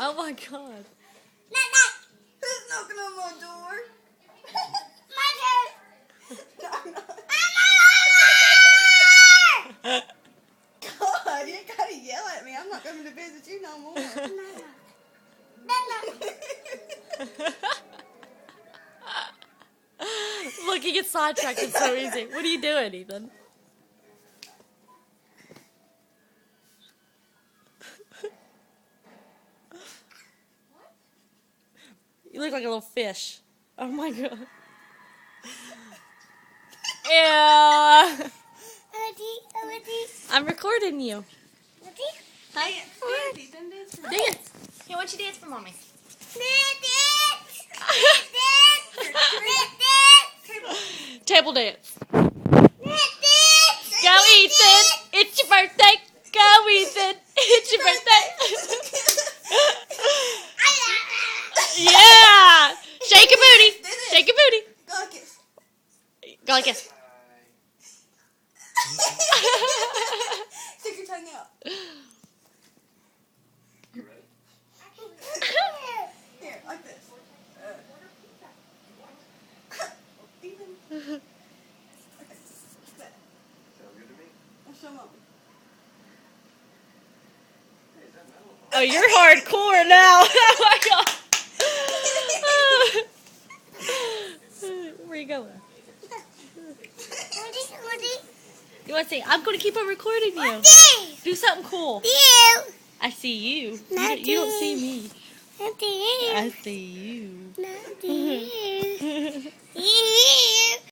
Oh my god. Who's knocking on my door? God, you gotta yell at me. I'm not coming to visit you no more. Look, he gets sidetracked. It's so easy. What are you doing, Ethan? You look like a little fish. Oh my god. Ew. I'm recording you. Hi. Dance. Here, why don't you dance for mommy? Table dance. Go, Ethan. It's your birthday. Go, Ethan. It's your birthday. Yeah. Shake your booty. Shake your booty. Go kiss. Go like this. Stick your tongue out. Here, like this. Ethan. Okay. Sound good to me? I'll show Mom. Hey, is that metal? Oh, you're hardcore now. Oh my god. Where you going? You want to say, I'm going to keep on recording you. Do something cool. I see you. You don't see me. I see you.